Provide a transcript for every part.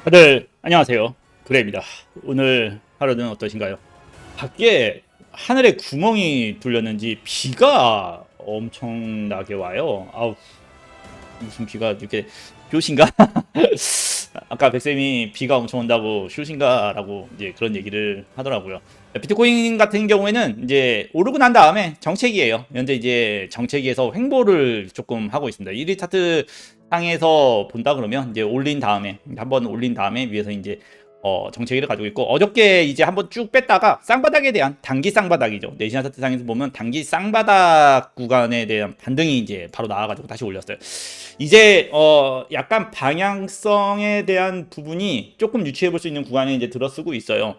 다들 안녕하세요. 그래입니다. 오늘 하루는 어떠신가요? 밖에 하늘에 구멍이 뚫렸는지 비가 엄청나게 와요. 아우, 무슨 비가 이렇게 쇼신가? 아까 백쌤이 비가 엄청 온다고 쇼신가라고 이제 그런 얘기를 하더라고요. 비트코인 같은 경우에는 이제 오르고 난 다음에 정체기예요. 현재 이제 정체기에서 횡보를 조금 하고 있습니다. 1위 차트 상에서 본다 그러면 이제 올린 다음에 한번 올린 다음에 위에서 이제 정체기를 가지고 있고, 어저께 이제 한번 쭉 뺐다가 쌍바닥에 대한 단기 쌍바닥이죠. 내시나 차트 상에서 보면 단기 쌍바닥 구간에 대한 반등이 이제 바로 나와가지고 다시 올렸어요. 이제 약간 방향성에 대한 부분이 조금 유추해 볼 수 있는 구간에 이제 들어서고 있어요.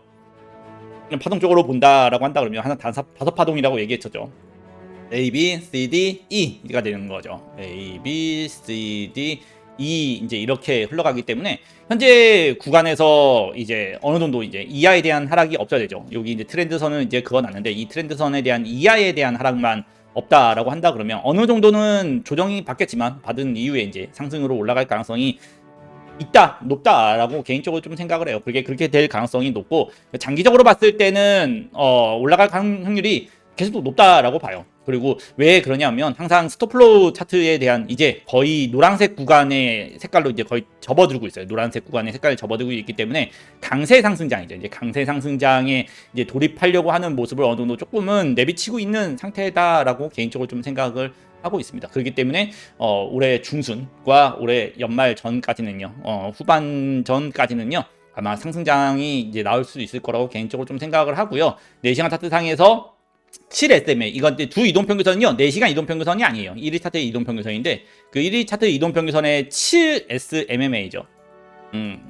파동 쪽으로 본다라고 한다 그러면 하나 다섯 파동이라고 얘기했었죠. A, B, C, D, E가 되는 거죠. A, B, C, D, E 이제 이렇게 흘러가기 때문에 현재 구간에서 이제 어느 정도 이제 이하에 대한 하락이 없어야 되죠. 여기 이제 트렌드선은 이제 그건 아는데 이 트렌드선에 대한 이하에 대한 하락만 없다라고 한다 그러면 어느 정도는 조정이 받겠지만 받은 이후에 이제 상승으로 올라갈 가능성이 있다, 높다라고 개인적으로 좀 생각을 해요. 그렇게 될 가능성이 높고, 장기적으로 봤을 때는 올라갈 확률이 계속 높다라고 봐요. 그리고 왜 그러냐면 항상 스톱플로우 차트에 대한 이제 거의 노란색 구간의 색깔로 이제 거의 접어들고 있어요. 노란색 구간의 색깔을 접어들고 있기 때문에 강세 상승장이죠. 이제 강세 상승장에 이제 돌입하려고 하는 모습을 어느 정도 조금은 내비치고 있는 상태다라고 개인적으로 좀 생각을 하고 있습니다. 그렇기 때문에 올해 중순과 올해 연말 전까지는요, 후반 전까지는요, 아마 상승장이 이제 나올 수 있을 거라고 개인적으로 좀 생각을 하고요. 4시간 차트상에서 7SMA, 이건 두 이동평균선은요 4시간 이동평균선이 아니에요. 1위 차트의 이동평균선인데 그 1위 차트 이동평균선의 7SMMA죠.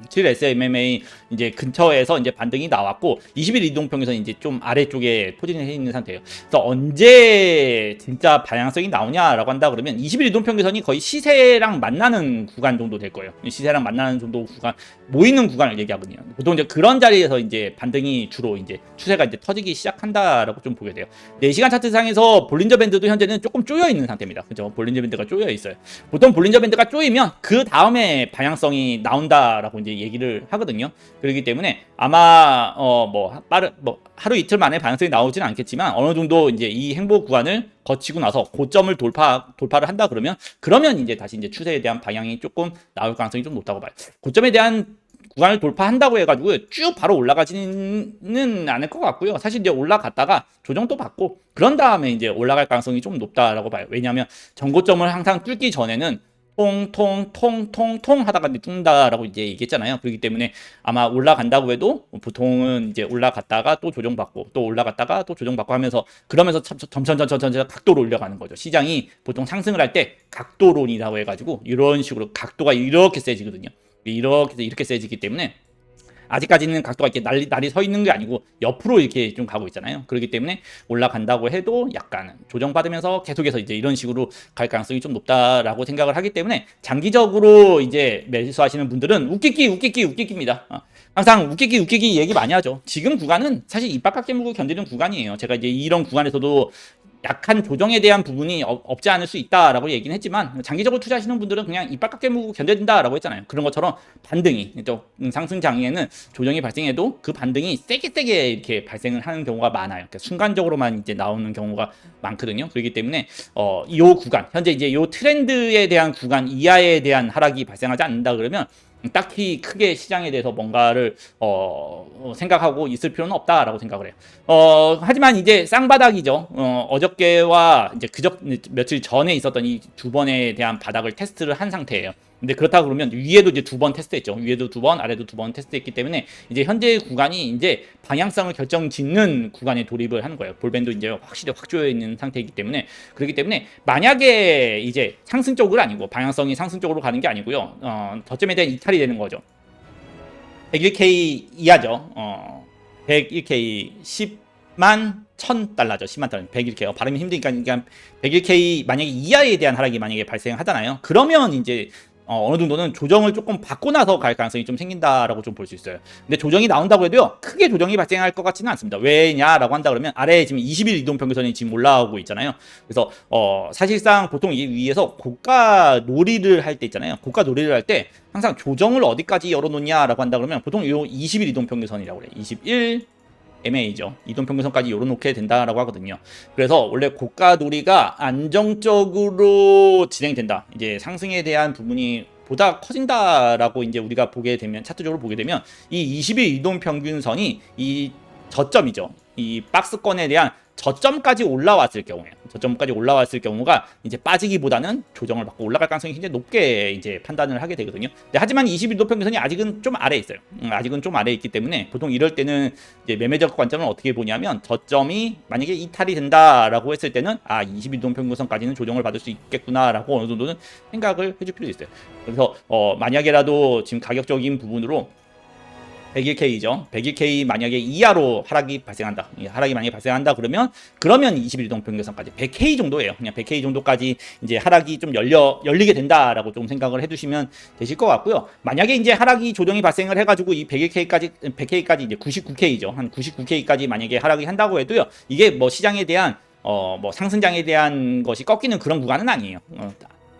7SMMA 이제 근처에서 이제 반등이 나왔고 20일 이동평균선 이제 좀 아래쪽에 포진을 해 있는 상태예요. 그래서 언제 진짜 방향성이 나오냐라고 한다 그러면 20일 이동평균선이 거의 시세랑 만나는 구간 정도 될 거예요. 시세랑 만나는 정도 구간, 모이는 구간을 얘기하거든요. 보통 이제 그런 자리에서 이제 반등이 주로 이제 추세가 이제 터지기 시작한다라고 좀 보게 돼요. 4시간 차트상에서 볼린저 밴드도 현재는 조금 쪼여 있는 상태입니다. 그죠? 볼린저 밴드가 쪼여 있어요. 보통 볼린저 밴드가 쪼이면 그 다음에 방향성이 나온다라고 이제 얘기를 하거든요. 그렇기 때문에 아마 하루 이틀 만에 방향성이 나오지는 않겠지만 어느 정도 이제 이 행보 구간을 거치고 나서 고점을 돌파를 한다 그러면 이제 다시 이제 추세에 대한 방향이 조금 나올 가능성이 좀 높다고 봐요. 고점에 대한 구간을 돌파한다고 해가지고 쭉 바로 올라가지는 않을 것 같고요. 사실 이제 올라갔다가 조정도 받고 그런 다음에 이제 올라갈 가능성이 좀 높다라고 봐요. 왜냐하면 전고점을 항상 뚫기 전에는 통통 하다가 뜬다라고 이제 얘기했잖아요. 그렇기 때문에 아마 올라간다고 해도 보통은 이제 올라갔다가 또 조정받고 또 올라갔다가 또 조정받고 하면서 그러면서 점점 각도로 올려가는 거죠. 시장이 보통 상승을 할 때 각도론이라고 해가지고 이런 식으로 각도가 이렇게 세지거든요. 이렇게 세지기 때문에 아직까지는 각도가 이렇게 날이 서 있는 게 아니고 옆으로 이렇게 좀 가고 있잖아요. 그렇기 때문에 올라간다고 해도 약간은 조정받으면서 계속해서 이제 이런 식으로 갈 가능성이 좀 높다라고 생각을 하기 때문에 장기적으로 이제 매수하시는 분들은 웃기기입니다. 항상 웃기기 얘기 많이 하죠. 지금 구간은 사실 입 밖 깨물고 견디는 구간이에요. 제가 이제 이런 구간에서도 약한 조정에 대한 부분이 없지 않을 수 있다라고 얘기는 했지만 장기적으로 투자하시는 분들은 그냥 이빨 깎게 물고 견뎌야 된다라고 했잖아요. 그런 것처럼 반등이 상승 장에는 조정이 발생해도 그 반등이 세게 이렇게 발생을 하는 경우가 많아요. 그러니까 순간적으로만 이제 나오는 경우가 많거든요. 그렇기 때문에 이 구간 현재 이제 이 트렌드에 대한 구간 이하에 대한 하락이 발생하지 않는다 그러면 딱히 크게 시장에 대해서 뭔가를 생각하고 있을 필요는 없다라고 생각을 해요. 하지만 이제 쌍바닥이죠. 어저께와 이제 며칠 전에 있었던 이 두 번에 대한 바닥을 테스트를 한 상태예요. 근데 그렇다 그러면 위에도 이제 두 번 테스트했죠. 위에도 두 번, 아래도 두 번 테스트했기 때문에 이제 현재 구간이 이제 방향성을 결정짓는 구간에 돌입을 하는 거예요. 볼밴도 이제 확실히 확 조여 있는 상태이기 때문에 그렇기 때문에 만약에 이제 상승 쪽으로 아니고 방향성이 상승 쪽으로 가는 게 아니고요. 저점에 대한 이탈이 되는 거죠. 101K 이하죠. 101K 10만 1000달러죠. 10만 달러. 101K. 발음이 힘드니까 101K 만약에 이하에 대한 하락이 만약에 발생하잖아요. 그러면 이제 어느 정도는 조정을 조금 받고 나서 갈 가능성이 좀 생긴다라고 좀 볼 수 있어요. 근데 조정이 나온다고 해도요, 크게 조정이 발생할 것 같지는 않습니다. 왜냐라고 한다 그러면 아래에 지금 20일 이동 평균선이 지금 올라오고 있잖아요. 그래서 사실상 보통 이 위에서 고가 놀이를 할 때 있잖아요. 고가 놀이를 할 때 항상 조정을 어디까지 열어놓냐라고 한다 그러면 보통 요 20일 이동 평균선이라고 그래요. 21 MA죠. 이동평균선까지 열어놓게 된다라고 하거든요. 그래서 원래 고가 놀이가 안정적으로 진행된다. 이제 상승에 대한 부분이 보다 커진다라고 이제 우리가 보게 되면 차트적으로 보게 되면 이 20일 이동평균선이 이 저점이죠. 이 박스권에 대한 저점까지 올라왔을 경우에 저점까지 올라왔을 경우가 이제 빠지기보다는 조정을 받고 올라갈 가능성이 굉장히 높게 이제 판단을 하게 되거든요. 근데 하지만 20일도 평균선이 아직은 좀 아래에 있어요. 아직은 좀 아래에 있기 때문에 보통 이럴 때는 이제 매매적 관점은 어떻게 보냐면 저점이 만약에 이탈이 된다라고 했을 때는 20일도 평균선까지는 조정을 받을 수 있겠구나라고 어느 정도는 생각을 해줄 필요 있어요. 그래서 만약에라도 지금 가격적인 부분으로 101K죠. 101K 만약에 이하로 하락이 발생한다. 하락이 만약에 발생한다 그러면 20일 이동 평균선까지 100K 정도예요. 그냥 100K 정도까지 이제 하락이 좀 열리게 된다라고 좀 생각을 해두시면 되실 것 같고요. 만약에 이제 하락이 조정이 발생을 해가지고 이 100K까지 이제 99K죠. 한 99K까지 만약에 하락이 한다고 해도요. 이게 뭐 시장에 대한 뭐 상승장에 대한 것이 꺾이는 그런 구간은 아니에요.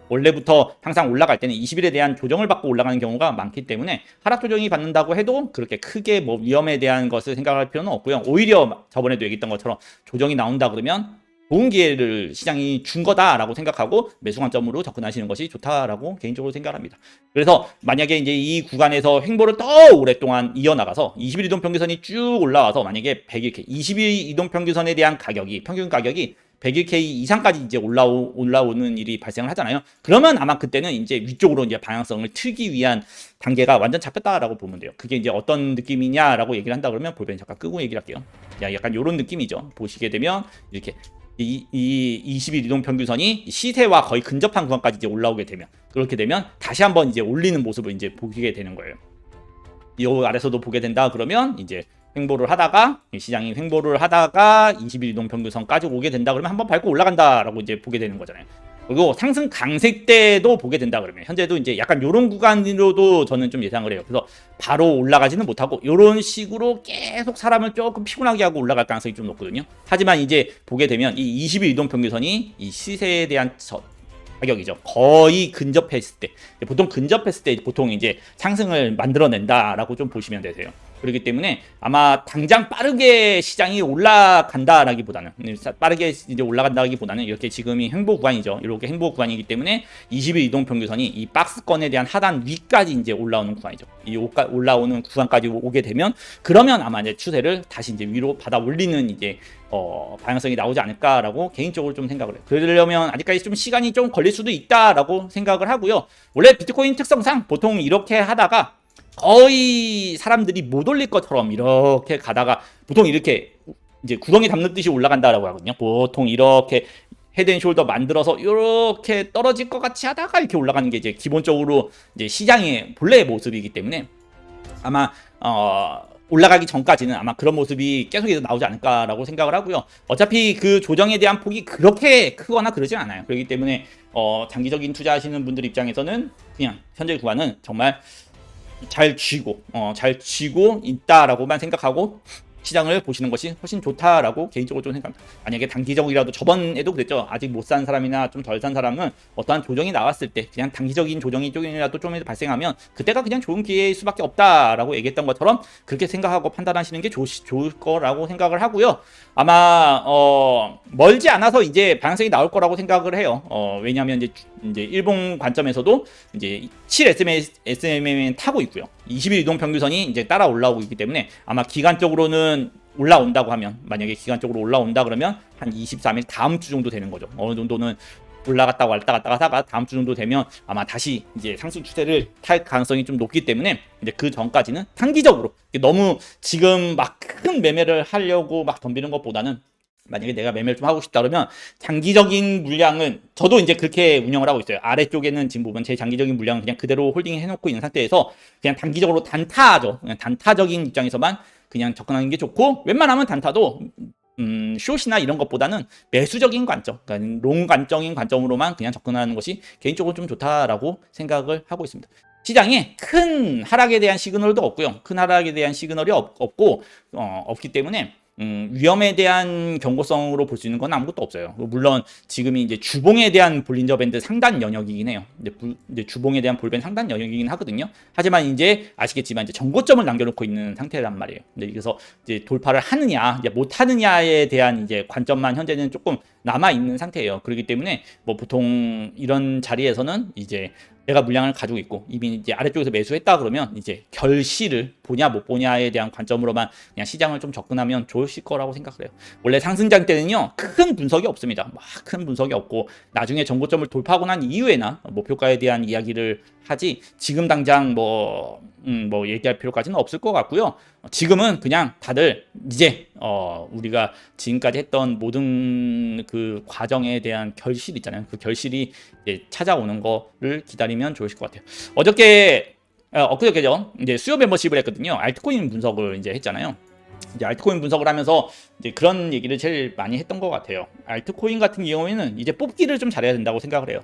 원래부터 항상 올라갈 때는 20일에 대한 조정을 받고 올라가는 경우가 많기 때문에 하락 조정이 받는다고 해도 그렇게 크게 뭐 위험에 대한 것을 생각할 필요는 없고요. 오히려 저번에도 얘기했던 것처럼 조정이 나온다 그러면 좋은 기회를 시장이 준 거다라고 생각하고 매수 관점으로 접근하시는 것이 좋다라고 개인적으로 생각합니다. 그래서 만약에 이제 이 구간에서 횡보를 더 오랫동안 이어나가서 20일 이동 평균선이 쭉 올라와서 만약에 100일 20일 이동 평균선에 대한 가격이 평균 가격이 101K 이상까지 이제 올라오는 일이 발생을 하잖아요. 그러면 아마 그때는 이제 위쪽으로 이제 방향성을 틀기 위한 단계가 완전 잡혔다라고 보면 돼요. 그게 이제 어떤 느낌이냐라고 얘기를 한다 그러면 볼펜 잠깐 끄고 얘기를 할게요. 약간 이런 느낌이죠. 보시게 되면 이렇게 이 20일 이동 평균선이 시세와 거의 근접한 구간까지 이제 올라오게 되면 그렇게 되면 다시 한번 이제 올리는 모습을 이제 보게 되는 거예요. 이 아래서도 보게 된다 그러면 이제 횡보를 하다가 시장이 횡보를 하다가 20일 이동 평균선까지 오게 된다 그러면 한번 밟고 올라간다라고 이제 보게 되는 거잖아요. 그리고 상승 강세 때도 보게 된다 그러면 현재도 이제 약간 요런 구간으로도 저는 좀 예상을 해요. 그래서 바로 올라가지는 못하고 요런 식으로 계속 사람을 조금 피곤하게 하고 올라갈 가능성이 좀 높거든요. 하지만 이제 보게 되면 이 20일 이동 평균선이 이 시세에 대한 가격이죠. 거의 근접했을 때 보통 근접했을 때 보통 이제 상승을 만들어낸다라고 좀 보시면 되세요. 그렇기 때문에 아마 당장 빠르게 시장이 올라간다라기보다는 빠르게 이제 올라간다기보다는 이렇게 지금이 횡보 구간이죠. 이렇게 횡보 구간이기 때문에 20일 이동 평균선이 이 박스권에 대한 하단 위까지 이제 올라오는 구간이죠. 이 올라오는 구간까지 오게 되면 그러면 아마 이제 추세를 다시 이제 위로 받아 올리는 이제 방향성이 나오지 않을까라고 개인적으로 좀 생각을 해요. 그러려면 아직까지 좀 시간이 좀 걸릴 수도 있다라고 생각을 하고요. 원래 비트코인 특성상 보통 이렇게 하다가 거의 사람들이 못 올릴 것처럼 이렇게 가다가 보통 이렇게 이제 구덩이 담는 듯이 올라간다라고 하거든요. 보통 이렇게 헤드앤숄더 만들어서 이렇게 떨어질 것 같이 하다가 이렇게 올라가는 게 이제 기본적으로 이제 시장의 본래의 모습이기 때문에 아마 올라가기 전까지는 아마 그런 모습이 계속해서 나오지 않을까라고 생각을 하고요. 어차피 그 조정에 대한 폭이 그렇게 크거나 그러진 않아요. 그렇기 때문에 장기적인 투자하시는 분들 입장에서는 그냥 현재 구간은 정말 잘 쥐고 있다라고만 생각하고 시장을 보시는 것이 훨씬 좋다라고 개인적으로 좀 생각합니다. 만약에 단기적이라도 저번에도 그랬죠. 아직 못 산 사람이나 좀 덜 산 사람은 어떠한 조정이 나왔을 때 그냥 단기적인 조정이 조금이라도 좀 발생하면 그때가 그냥 좋은 기회일 수밖에 없다라고 얘기했던 것처럼 그렇게 생각하고 판단하시는 게 좋을 거라고 생각을 하고요. 아마 멀지 않아서 이제 방향성이 나올 거라고 생각을 해요. 왜냐하면 이제 일본 관점에서도 이제 7SM은 타고 있고요. 20일 이동 평균선이 이제 따라 올라오고 있기 때문에 아마 기간적으로는 올라온다고 하면 만약에 기간적으로 올라온다 그러면 한 23일 다음 주 정도 되는 거죠. 어느 정도는 올라갔다 왔다 갔다 하다가 다음 주 정도 되면 아마 다시 이제 상승 추세를 탈 가능성이 좀 높기 때문에 이제 그 전까지는 단기적으로 너무 지금 막 큰 매매를 하려고 막 덤비는 것보다는 만약에 내가 매매를 좀 하고 싶다 그러면 장기적인 물량은 저도 이제 그렇게 운영을 하고 있어요. 아래쪽에는 지금 보면 제 장기적인 물량은 그냥 그대로 홀딩 해놓고 있는 상태에서 그냥 단기적으로 단타죠. 그냥 단타적인 입장에서만 그냥 접근하는 게 좋고 웬만하면 단타도 숏이나 이런 것보다는 매수적인 관점, 그러니까 롱 관점인 관점으로만 그냥 접근하는 것이 개인적으로 좀 좋다라고 생각을 하고 있습니다. 시장에 큰 하락에 대한 시그널도 없고요. 큰 하락에 대한 시그널이 없고 없기 때문에 위험에 대한 경고성으로 볼 수 있는 건 아무것도 없어요. 물론 지금이 이제 주봉에 대한 볼린저 밴드 상단 영역이긴 해요. 이제 주봉에 대한 볼밴 상단 영역이긴 하거든요. 하지만 이제 아시겠지만 이제 정고점을 남겨놓고 있는 상태란 말이에요. 그래서 이제 돌파를 하느냐, 이제 못 하느냐에 대한 이제 관점만 현재는 조금 남아 있는 상태예요. 그렇기 때문에 뭐 보통 이런 자리에서는 이제 내가 물량을 가지고 있고 이미 이제 아래쪽에서 매수했다 그러면 이제 결실을 보냐 못 보냐에 대한 관점으로만 그냥 시장을 좀 접근하면 좋으실 거라고 생각을 해요. 원래 상승장 때는요 큰 분석이 없습니다. 막 큰 분석이 없고 나중에 정고점을 돌파하고 난 이후에나 목표가에 대한 이야기를 하지 지금 당장 뭐 얘기할 필요까지는 없을 것 같고요. 지금은 그냥 다들 이제 우리가 지금까지 했던 모든 그 과정에 대한 결실 있잖아요. 그 결실이 이제 찾아오는 거를 기다리면 좋으실 것 같아요. 엊그저께죠. 이제 수요 멤버십을 했거든요. 알트코인 분석을 이제 했잖아요. 이제 알트코인 분석을 하면서 이제 그런 얘기를 제일 많이 했던 것 같아요. 알트코인 같은 경우에는 이제 뽑기를 좀 잘해야 된다고 생각을 해요.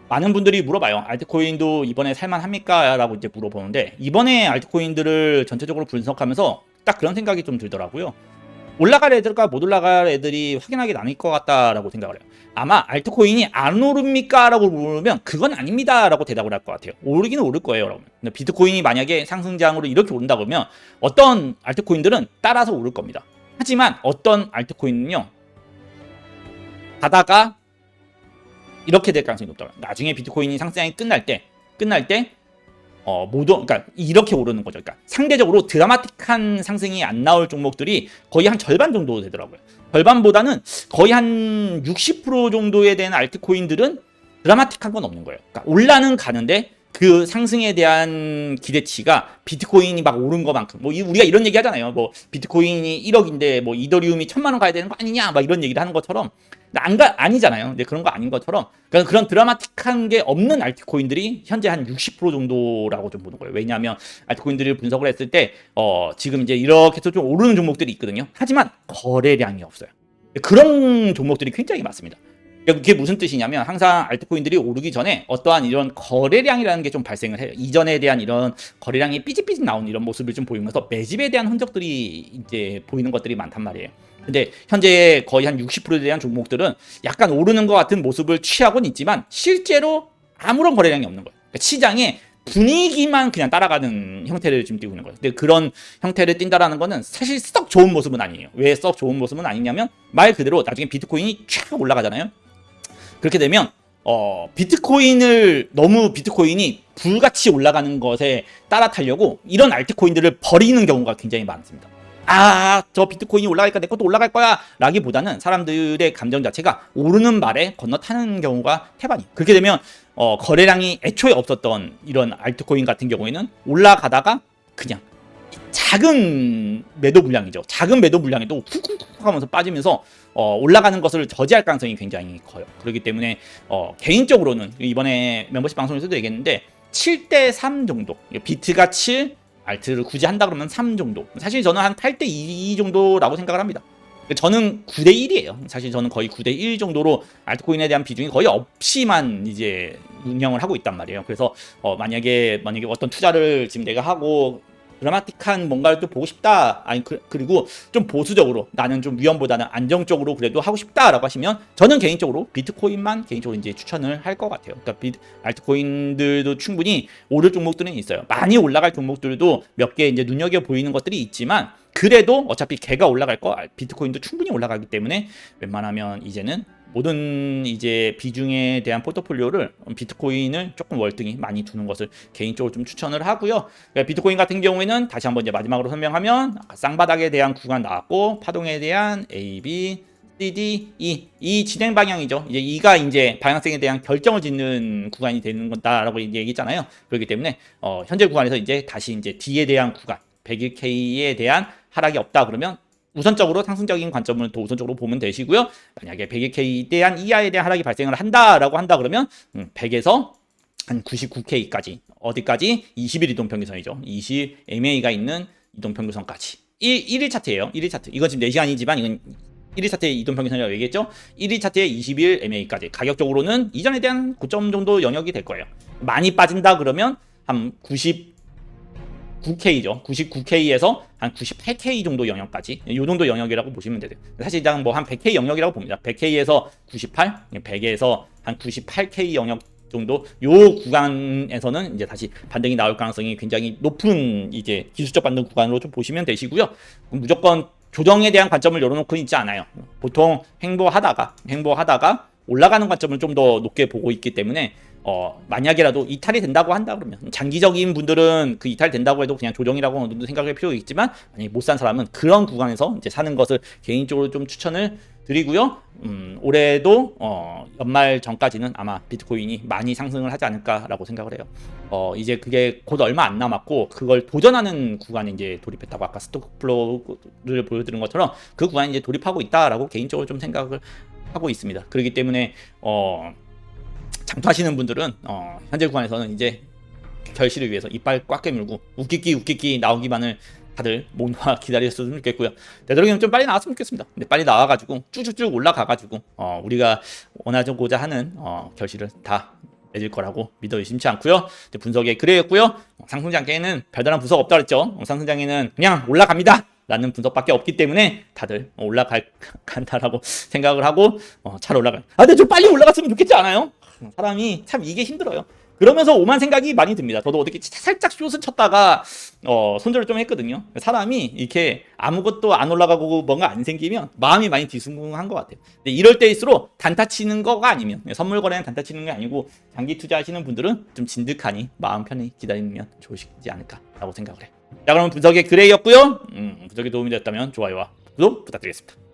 많은 분들이 물어봐요. 알트코인도 이번에 살만합니까? 라고 이제 물어보는데 이번에 알트코인들을 전체적으로 분석하면서 딱 그런 생각이 좀 들더라고요. 올라갈 애들과 못 올라갈 애들이 확연하게 나뉠 것 같다라고 생각을 해요. 아마 알트코인이 안 오릅니까? 라고 물으면 그건 아닙니다 라고 대답을 할 것 같아요. 오르기는 오를 거예요. 여러분. 근데 비트코인이 만약에 상승장으로 이렇게 오른다 그러면 어떤 알트코인들은 따라서 오를 겁니다. 하지만 어떤 알트코인은요 가다가 이렇게 될 가능성이 높다. 나중에 비트코인이 상승장이 끝날 때 그러니까 이렇게 오르는 거죠. 그러니까 상대적으로 드라마틱한 상승이 안 나올 종목들이 거의 한 절반 정도 되더라고요. 절반보다는 거의 한 60% 정도에 대한 알트코인들은 드라마틱한 건 없는 거예요. 그러니까 올라는 가는데 그 상승에 대한 기대치가 비트코인이 막 오른 것만큼 뭐 우리가 이런 얘기 하잖아요. 뭐 비트코인이 1억인데 뭐 이더리움이 1000만 원 가야 되는 거 아니냐 막 이런 얘기를 하는 것처럼 아니잖아요. 근데 그런 거 아닌 것처럼 그런 드라마틱한 게 없는 알트코인들이 현재 한 60% 정도라고 좀 보는 거예요. 왜냐하면 알트코인들을 분석을 했을 때 지금 이제 이렇게 해서 좀 오르는 종목들이 있거든요. 하지만 거래량이 없어요. 그런 종목들이 굉장히 많습니다. 그게 무슨 뜻이냐면 항상 알트코인들이 오르기 전에 어떠한 이런 거래량이라는 게 좀 발생을 해요. 이전에 대한 이런 거래량이 삐직삐직 나온 이런 모습을 좀 보이면서 매집에 대한 흔적들이 이제 보이는 것들이 많단 말이에요. 근데 현재 거의 한 60%에 대한 종목들은 약간 오르는 것 같은 모습을 취하고는 있지만 실제로 아무런 거래량이 없는 거예요. 그러니까 시장에 분위기만 그냥 따라가는 형태를 지금 띄고 있는 거예요. 근데 그런 형태를 띈다라는 거는 사실 썩 좋은 모습은 아니에요. 왜 썩 좋은 모습은 아니냐면 말 그대로 나중에 비트코인이 쫙 올라가잖아요. 그렇게 되면 비트코인이 불같이 올라가는 것에 따라 타려고 이런 알트코인들을 버리는 경우가 굉장히 많습니다. 저 비트코인이 올라가니까 내 것도 올라갈 거야 라기보다는 사람들의 감정 자체가 오르는 말에 건너타는 경우가 태반이에요. 그렇게 되면 거래량이 애초에 없었던 이런 알트코인 같은 경우에는 올라가다가 그냥 작은 매도 물량이죠. 작은 매도 물량에도 훅훅 하면서 빠지면서 올라가는 것을 저지할 가능성이 굉장히 커요. 그렇기 때문에 개인적으로는 이번에 멤버십 방송에서도 얘기했는데 7대3 정도, 비트가 7, 알트를 굳이 한다 그러면 3 정도. 사실 저는 한 8대2 정도라고 생각을 합니다. 저는 9대1이에요. 사실 저는 거의 9대1 정도로 알트코인에 대한 비중이 거의 없이만 이제 운영을 하고 있단 말이에요. 그래서 만약에 어떤 투자를 지금 내가 하고 드라마틱한 뭔가를 또 보고 싶다. 그리고 좀 보수적으로 나는 좀 위험보다는 안정적으로 그래도 하고 싶다라고 하시면 저는 개인적으로 비트코인만 개인적으로 이제 추천을 할 것 같아요. 그러니까 알트코인들도 충분히 오를 종목들은 있어요. 많이 올라갈 종목들도 몇 개 이제 눈여겨 보이는 것들이 있지만 그래도 어차피 걔가 올라갈 거 비트코인도 충분히 올라가기 때문에 웬만하면 이제는 모든 이제 비중에 대한 포트폴리오를 비트코인을 조금 월등히 많이 두는 것을 개인적으로 좀 추천을 하고요. 비트코인 같은 경우에는 다시 한번 이제 마지막으로 설명하면 아까 쌍바닥에 대한 구간 나왔고 파동에 대한 A, B, C, D, E 이 진행 방향이죠. 이제 E가 이제 방향성에 대한 결정을 짓는 구간이 되는 거다라고 이제 얘기했잖아요. 그렇기 때문에 현재 구간에서 이제 다시 이제 D에 대한 구간 101K에 대한 하락이 없다 그러면 우선적으로 상승적인 관점을 더 우선적으로 보면 되시고요. 만약에 100K에 대한 이하에 대한 하락이 발생을 한다라고 한다 그러면 100에서 한 99K까지 어디까지? 20일 이동평균선이죠. 20 MA가 있는 이동평균선까지 1일 차트예요. 1일 차트. 이건 지금 4시간이지만 이건 1일 차트의 이동평균선이라고 얘기했죠. 1일 차트의 20일 MA까지 가격적으로는 이전에 대한 고점 정도 영역이 될 거예요. 많이 빠진다 그러면 한 99K죠. 99K에서 한 98K 정도 영역까지 이 정도 영역이라고 보시면 돼요. 사실상 뭐 한 100K 영역이라고 봅니다. 100K에서 98, 100에서 한 98K 영역 정도 요 구간에서는 이제 다시 반등이 나올 가능성이 굉장히 높은 이제 기술적 반등 구간으로 좀 보시면 되시고요. 무조건 조정에 대한 관점을 열어놓고 있지 않아요. 보통 행보하다가 올라가는 관점을 좀 더 높게 보고 있기 때문에 만약에라도 이탈이 된다고 한다 그러면 장기적인 분들은 그 이탈이 된다고 해도 그냥 조정이라고 어느 정도 생각할 필요가 있지만 만약에 못 산 사람은 그런 구간에서 이제 사는 것을 개인적으로 좀 추천을 드리고요. 올해도 연말 전까지는 아마 비트코인이 많이 상승을 하지 않을까라고 생각을 해요. 이제 그게 곧 얼마 안 남았고 그걸 도전하는 구간에 이제 돌입했다고 아까 스톡플로우를 보여드린 것처럼 그 구간에 이제 돌입하고 있다라고 개인적으로 좀 생각을 하고 있습니다. 그렇기 때문에 장투하시는 분들은 현재 구간에서는 이제 결실을 위해서 이빨 꽉 깨물고 웃기기 나오기만을 다들 모두가 기다렸으면 좋겠고요. 되도록이면 좀 빨리 나왔으면 좋겠습니다. 근데 빨리 나와가지고 쭉쭉쭉 올라가가지고 우리가 원하고자 하는 결실을 다 맺을 거라고 믿어 의심치 않고요. 분석의 그래였고요. 상승장에는 별다른 분석 없다 그랬죠. 상승장에는 그냥 올라갑니다 라는 분석밖에 없기 때문에 다들 올라간다라고 생각을 하고 잘 올라가요. 근데 좀 빨리 올라갔으면 좋겠지 않아요? 사람이 참 이게 힘들어요. 그러면서 오만 생각이 많이 듭니다. 저도 어떻게 살짝 숏을 쳤다가 손절을 좀 했거든요. 사람이 이렇게 아무것도 안 올라가고 뭔가 안 생기면 마음이 많이 뒤숭숭한 것 같아요. 근데 이럴 때일수록 단타 치는 거가 아니면 선물 거래는 단타 치는 게 아니고 장기 투자하시는 분들은 좀 진득하니 마음 편히 기다리면 좋으시지 않을까라고 생각을 해요. 자, 그럼 분석의 그레이였고요. 분석이 도움이 됐다면 좋아요와 구독 부탁드리겠습니다.